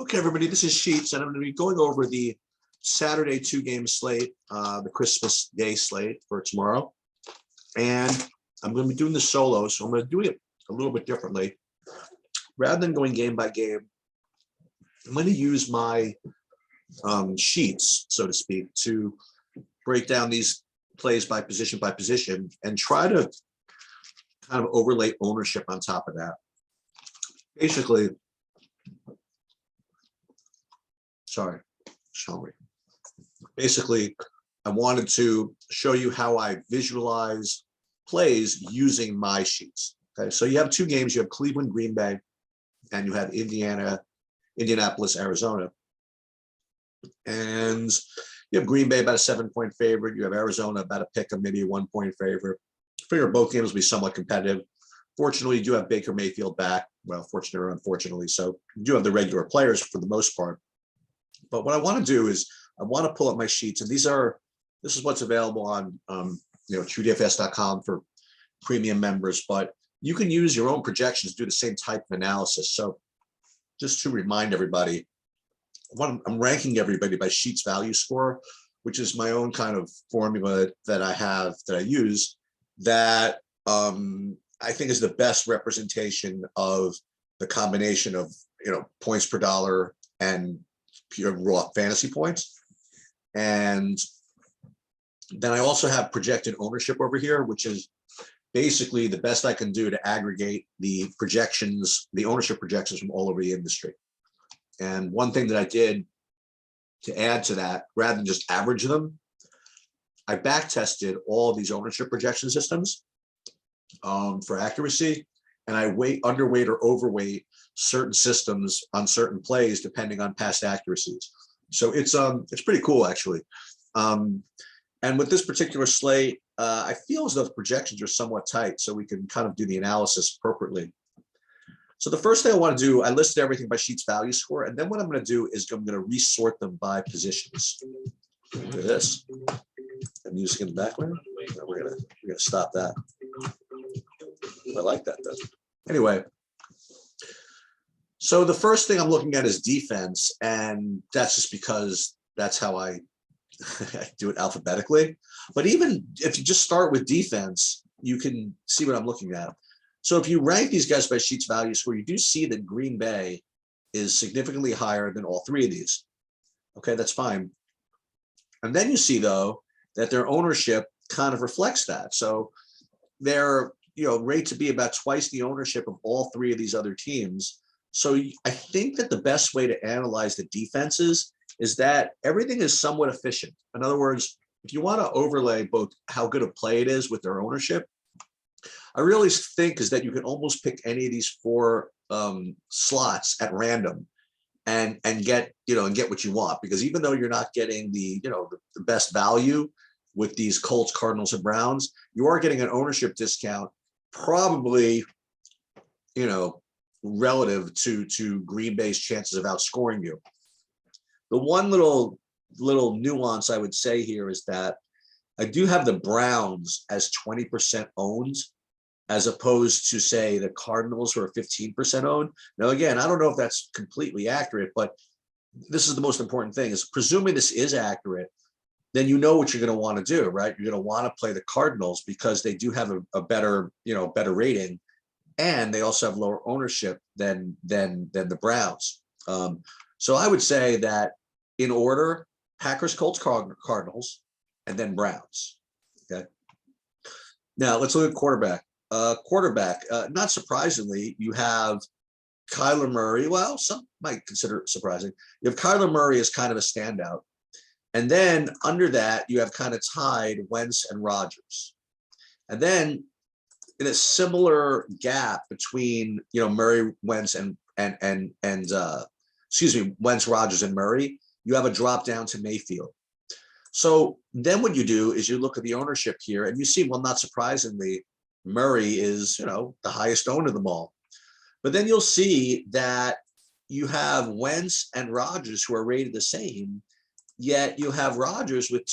Okay, everybody, this is Sheets, and I'm going to be going over the Saturday two-game slate, the Christmas Day slate for tomorrow. And I'm going to be doing this solo, so I'm going to do it a little bit differently. Rather than going game by game, I'm going to use my sheets, so to speak, to break down these plays by position, and try to kind of overlay ownership on top of that. Basically, Basically, I wanted to show you how I visualize plays using my sheets. Okay, so you have two games. You have Cleveland, Green Bay, and you have Indianapolis, Arizona. And you have Green Bay about a 7-point favorite. You have Arizona about a pick of maybe a 1-point favorite. I figure both games will be somewhat competitive. Fortunately, you do have Baker Mayfield back. Well, fortunately or unfortunately. So you do have the regular players for the most part. But what I want to do is I want to pull up my sheets, and this is what's available on TrueDFS.com for premium members. But you can use your own projections to do the same type of analysis. So just to remind everybody, I'm ranking everybody by Sheets value score, which is my own kind of formula that I use that I think is the best representation of the combination of points per dollar and pure raw fantasy points. And then I also have projected ownership over here, which is basically the best I can do to aggregate the projections, the ownership projections from all over the industry. And one thing that I did to add to that, rather than just average them, I back tested all these ownership projection systems for accuracy, and I underweight or overweight certain systems on certain plays depending on past accuracies. So it's pretty cool actually. And with this particular slate, I feel as though the projections are somewhat tight, so we can kind of do the analysis appropriately. So the first thing I want to do, I listed everything by Sheets value score, and then what I'm going to do is I'm going to resort them by positions. Look at this. I'm using in the background. No, we're gonna stop that. I like that though. Anyway, so the first thing I'm looking at is defense, and that's just because that's how I do it alphabetically. But even if you just start with defense, you can see what I'm looking at. So if you rank these guys by Sheets value score, you do see that Green Bay is significantly higher than all three of these. Okay, that's fine. And then you see though that their ownership kind of reflects that. So they're rate to be about twice the ownership of all three of these other teams. So I think that the best way to analyze the defenses is that everything is somewhat efficient. In other words, if you want to overlay both how good a play it is with their ownership, I really think is that you can almost pick any of these four slots at random and get what you want, because even though you're not getting the best value with these Colts, Cardinals, and Browns, you are getting an ownership discount, probably, relative to Green Bay's chances of outscoring you. The one little nuance I would say here is that I do have the Browns as 20% owned, as opposed to, say, the Cardinals, who are 15% owned. Now, again, I don't know if that's completely accurate, but this is the most important thing, is presuming this is accurate, then you know what you're going to want to do, right? You're going to want to play the Cardinals because they do have a better, better rating, and they also have lower ownership than the Browns. So I would say that in order: Packers, Colts, Cardinals, and then Browns. Okay. Now let's look at quarterback. Not surprisingly, you have Kyler Murray. Well, some might consider it surprising. You have Kyler Murray as kind of a standout. And then under that, you have kind of tied Wentz and Rodgers. And then in a similar gap between, Murray, Wentz, Wentz, Rodgers, and Murray, you have a drop down to Mayfield. So then what you do is you look at the ownership here, and you see, well, not surprisingly, Murray is, the highest owned of them all. But then you'll see that you have Wentz and Rodgers who are rated the same, yet you have Rodgers with,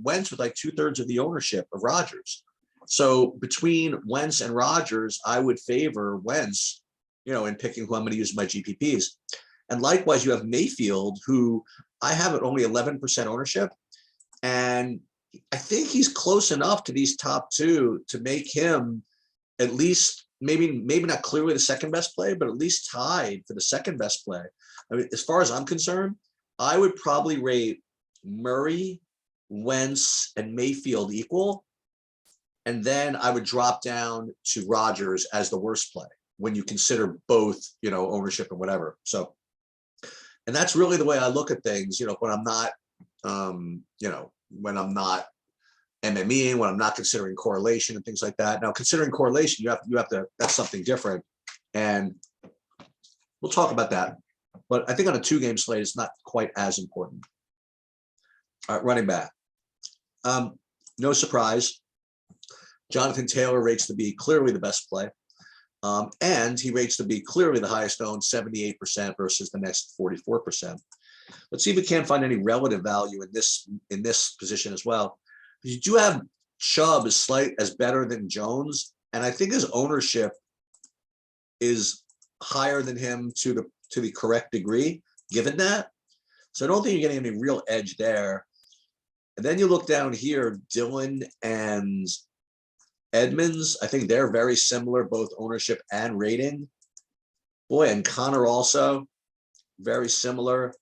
Wentz with like 2/3 of the ownership of Rodgers. So between Wentz and Rodgers, I would favor Wentz, in picking who I'm going to use in my GPPs. And likewise, you have Mayfield, who I have at only 11% ownership. And I think he's close enough to these top two to make him at least maybe not clearly the second best play, but at least tied for the second best play. I mean, as far as I'm concerned, I would probably rate Murray, Wentz, and Mayfield equal. And then I would drop down to Rodgers as the worst play when you consider both, ownership and whatever. So, and that's really the way I look at things, when I'm not, when I'm not MMEing, when I'm not considering correlation and things like that. Now, considering correlation, you have to, that's something different. And we'll talk about that. But I think on a 2-game slate, it's not quite as important. All right, running back. No surprise. Jonathan Taylor rates to be clearly the best play. And he rates to be clearly the highest owned, 78% versus the next 44%. Let's see if we can't find any relative value in this position as well. You do have Chubb as better than Jones, and I think his ownership is higher than him to the correct degree, given that. So I don't think you're getting any real edge there. And then you look down here, Dillon and Edmonds. I think they're very similar, both ownership and rating. Boy, and Connor also very similar.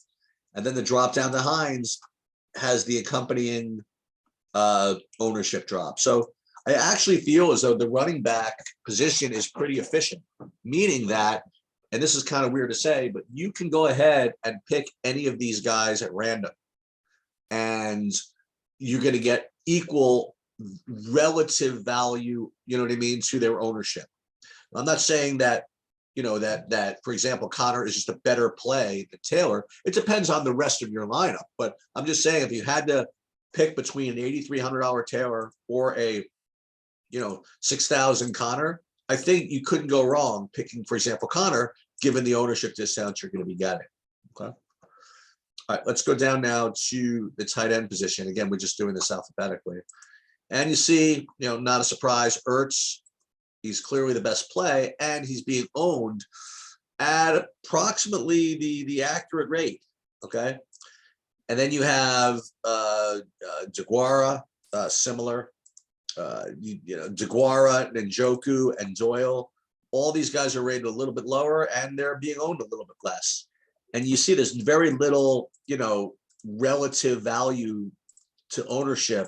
And then the drop down to Hines has the accompanying ownership drop. So I actually feel as though the running back position is pretty efficient, meaning that, and this is kind of weird to say, but you can go ahead and pick any of these guys at random, and you're going to get equal relative value, to their ownership. I'm not saying that, that for example, Connor is just a better play than Taylor. It depends on the rest of your lineup, but I'm just saying if you had to pick between an $8,300 Taylor or a, 6,000 Connor, I think you couldn't go wrong picking, for example, Connor, given the ownership discounts you're going to be getting. Okay. All right, let's go down now to the tight end position. Again, we're just doing this alphabetically. And you see, not a surprise, Ertz, he's clearly the best play, and he's being owned at approximately the accurate rate. Okay. And then you have Jaguara, similar. Jaguara, Njoku, and Doyle. All these guys are rated a little bit lower, and they're being owned a little bit less. And you see there's very little, relative value to ownership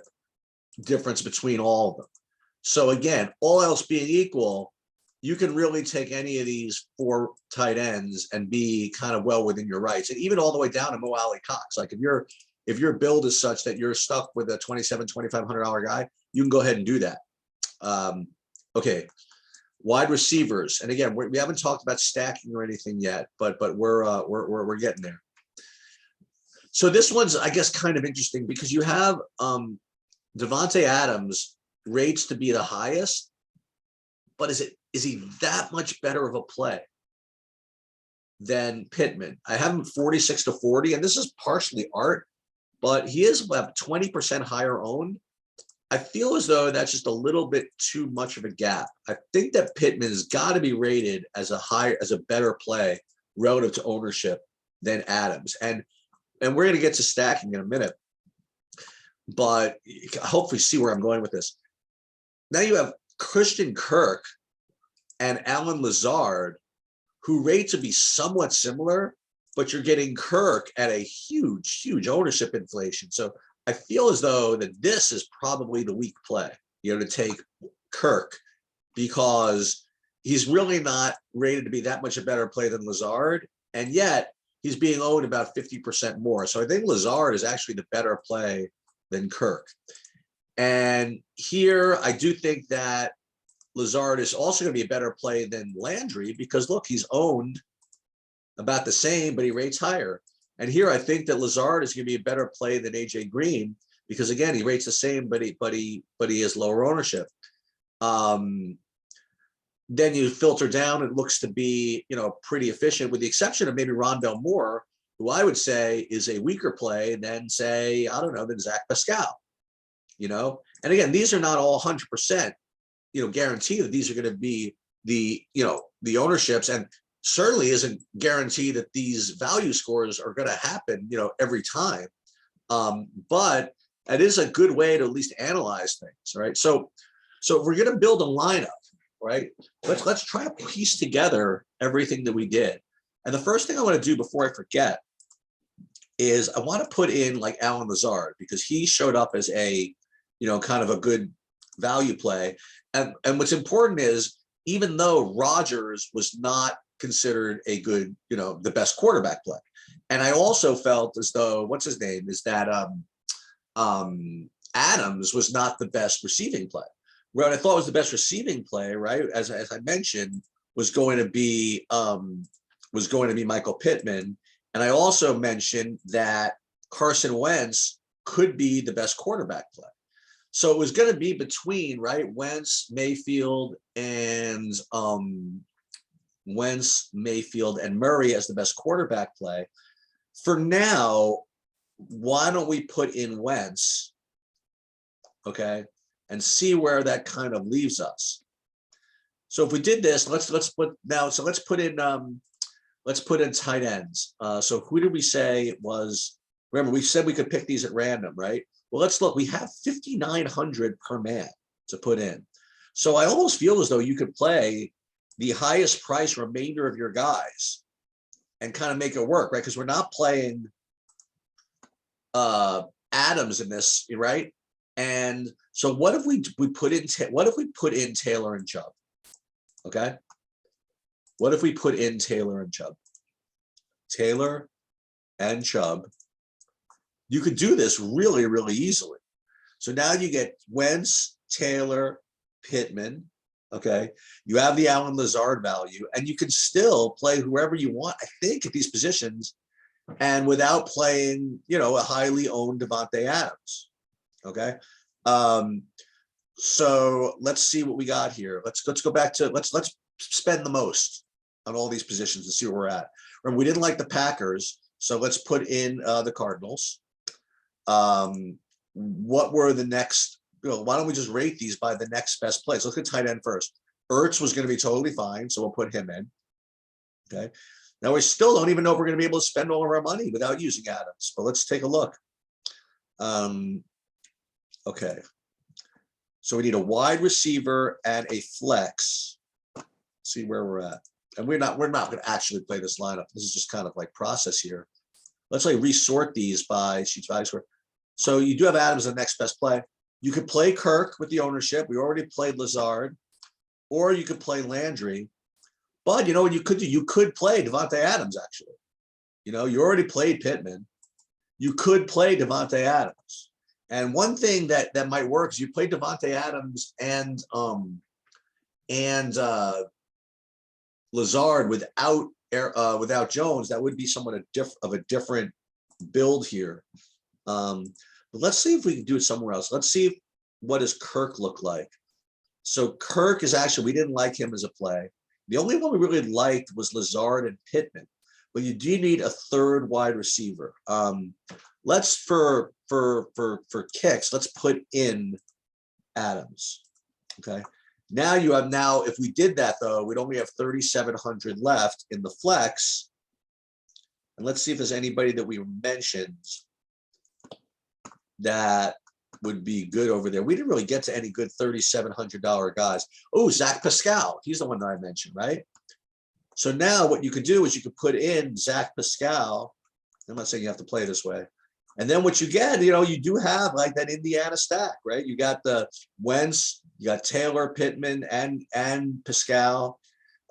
difference between all of them. So again, all else being equal, you can really take any of these 4 tight ends and be kind of well within your rights, and even all the way down to Mo Alley Cox. Like if your build is such that you're stuck with a $2,500 guy, you can go ahead and do that. Okay, wide receivers, and again, we haven't talked about stacking or anything yet, but we're getting there. So this one's, I guess, kind of interesting because you have Devontae Adams rates to be the highest, but is he that much better of a play than Pittman? I have him 46-40, and this is partially art, but he is about 20% higher owned. I feel as though that's just a little bit too much of a gap. I think that Pittman's got to be rated as a better play relative to ownership than Adams. And we're going to get to stacking in a minute, but hopefully see where I'm going with this. Now you have Christian Kirk and Alan Lazard, who rate to be somewhat similar, but you're getting Kirk at a huge, huge ownership inflation. So I feel as though that this is probably the weak play, to take Kirk, because he's really not rated to be that much a better play than Lazard, and yet he's being owned about 50% more. So I think Lazard is actually the better play than Kirk. And here I do think that Lazard is also going to be a better play than Landry because, look, he's owned about the same, but he rates higher. And here I think that Lazard is going to be a better play than AJ Green because, again, he rates the same, but he has lower ownership. Then you filter down, it looks to be, pretty efficient, with the exception of maybe Rondell Moore, who I would say is a weaker play than, say, I don't know, than Zach Pascal. And again, these are not all 100%, guarantee that these are going to be the ownerships. And certainly isn't guaranteed that these value scores are going to happen, every time. But it is a good way to at least analyze things, right? So if we're going to build a lineup, right, let's try to piece together everything that we did. And the first thing I want to do before I forget is I want to put in like Alan Lazard, because he showed up as a, kind of a good value play. And what's important is, even though Rodgers was not considered a good, the best quarterback play. And I also felt as though, what's his name, is that Adams was not the best receiving play. What I thought was the best receiving play, right, as I mentioned, was going to be Michael Pittman. And I also mentioned that Carson Wentz could be the best quarterback play. So it was going to be between, right, Wentz, Mayfield, and Murray as the best quarterback play. For now, why don't we put in Wentz, okay, and see where that kind of leaves us. So if we did this, let's put in tight ends. So who did we say it was? Remember, we said we could pick these at random, right? Well, let's look. We have 5,900 per man to put in. So I almost feel as though you could play the highest price remainder of your guys and kind of make it work, right? Because we're not playing Adams in this, right? And so what if we put in Taylor and Chubb? Okay. What if we put in Taylor and Chubb? Taylor and Chubb. You could do this really, really easily. So now you get Wentz, Taylor, Pittman. Okay. You have the Alan Lazard value, and you can still play whoever you want, I think, at these positions, and without playing, a highly owned Davante Adams. Okay. So let's see what we got here. Let's go back to let's spend the most on all these positions and see where we're at. Remember, we didn't like the Packers, so let's put in the Cardinals. What were the next? Why don't we just rate these by the next best place? Let's get tight end first. Ertz was going to be totally fine, so we'll put him in. Okay. Now we still don't even know if we're going to be able to spend all of our money without using Adams, but let's take a look. Okay. So we need a wide receiver and a flex. Let's see where we're at. And we're not going to actually play this lineup. This is just kind of like process here. Let's like resort these by sheets value score. So you do have Adams as the next best play. You could play Kirk with the ownership. We already played Lazard, or you could play Landry. But you know what you could do? You could play Davante Adams, actually. You already played Pittman. You could play Davante Adams. And one thing that might work is you play Davante Adams and Lazard without Jones. That would be somewhat of a different build here. But let's see if we can do it somewhere else. Let's see what does Kirk look like. So Kirk is actually, we didn't like him as a play. The only one we really liked was Lazard and Pittman. But you do need a third wide receiver. Let's for kicks, let's put in Adams. Okay. Now if we did that though, we'd only have 3,700 left in the flex. And let's see if there's anybody that we mentioned that would be good over there. We didn't really get to any good $3,700 guys. Oh, Zach Pascal. He's the one that I mentioned, right? So now what you could do is you could put in Zach Pascal. I'm not saying you have to play this way. And then what you get, you do have like that Indiana stack, right? You got the Wentz, you got Taylor, Pittman, and Pascal.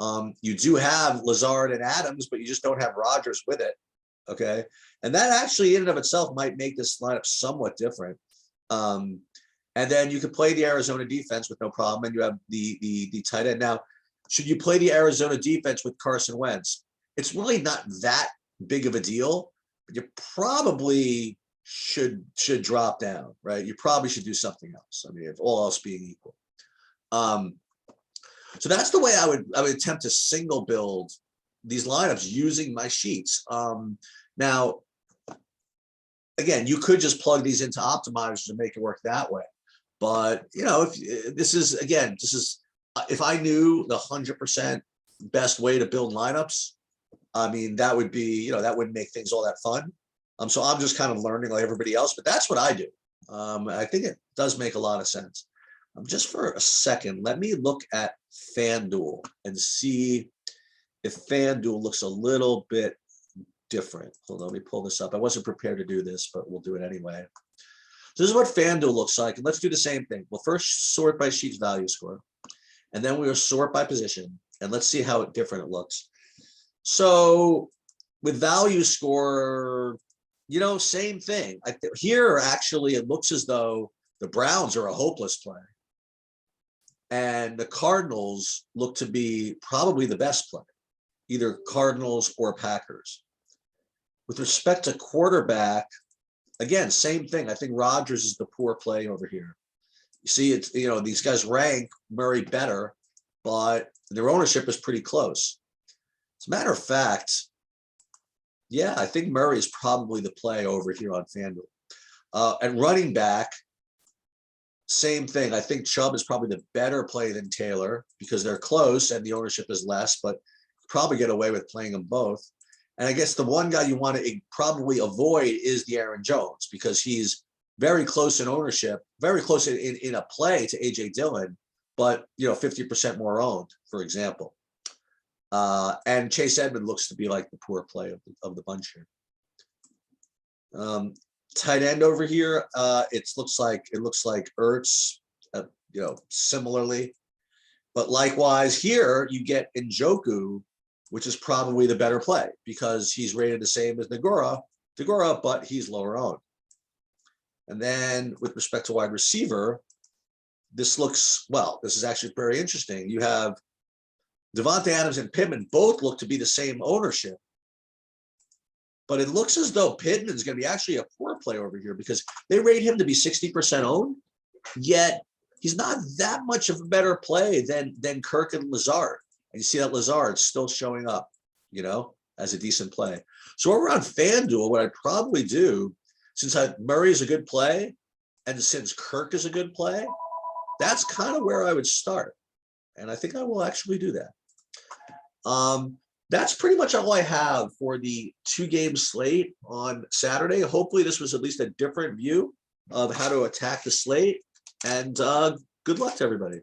You do have Lazard and Adams, but you just don't have Rodgers with it. Okay. And that actually in and of itself might make this lineup somewhat different. And then you can play the Arizona defense with no problem. And you have the tight end. Now, should you play the Arizona defense with Carson Wentz? It's really not that big of a deal, but you probably should drop down, right? You probably should do something else. I mean, if all else being equal. So that's the way I would attempt to single build these lineups using my sheets. Now, again, you could just plug these into optimizers and make it work that way. But if I knew the 100% best way to build lineups. I mean, that would be, that wouldn't make things all that fun. So I'm just kind of learning like everybody else, but that's what I do. I think it does make a lot of sense. Just for a second, let me look at Fanduel and see if Fanduel looks a little bit different. Hold on, let me pull this up. I wasn't prepared to do this, but we'll do it anyway. So this is what Fanduel looks like. And let's do the same thing. We'll first sort by sheet's value score, and then we'll sort by position. And let's see how different it looks. So with value score, same thing. Here, actually, it looks as though the Browns are a hopeless play. And the Cardinals look to be probably the best play, either Cardinals or Packers. With respect to quarterback, again, same thing. I think Rodgers is the poor play over here. You see, it's, these guys rank Murray better, but their ownership is pretty close. As a matter of fact, yeah, I think Murray is probably the play over here on FanDuel. At running back, same thing. I think Chubb is probably the better play than Taylor because they're close and the ownership is less, but probably get away with playing them both. And I guess the one guy you want to probably avoid is the Aaron Jones because he's very close in ownership, very close in a play to A.J. Dillon, but 50% more owned, for example. And Chase Edmonds looks to be like the poor play of the bunch here. Tight end over here, it looks like Ertz, similarly. But likewise here, you get Njoku, which is probably the better play because he's rated the same as Deguara, but he's lower owned. And then with respect to wide receiver, this is actually very interesting. You have Devontae Adams and Pittman both look to be the same ownership. But it looks as though Pittman's going to be actually a poor play over here because they rate him to be 60% owned, yet he's not that much of a better play than Kirk and Lazard. And you see that Lazard's still showing up, as a decent play. So over on FanDuel, what I'd probably do, since Murray is a good play, and since Kirk is a good play, that's kind of where I would start. And I think I will actually do that. That's pretty much all I have for the 2-game slate on Saturday. Hopefully this was at least a different view of how to attack the slate. And good luck to everybody.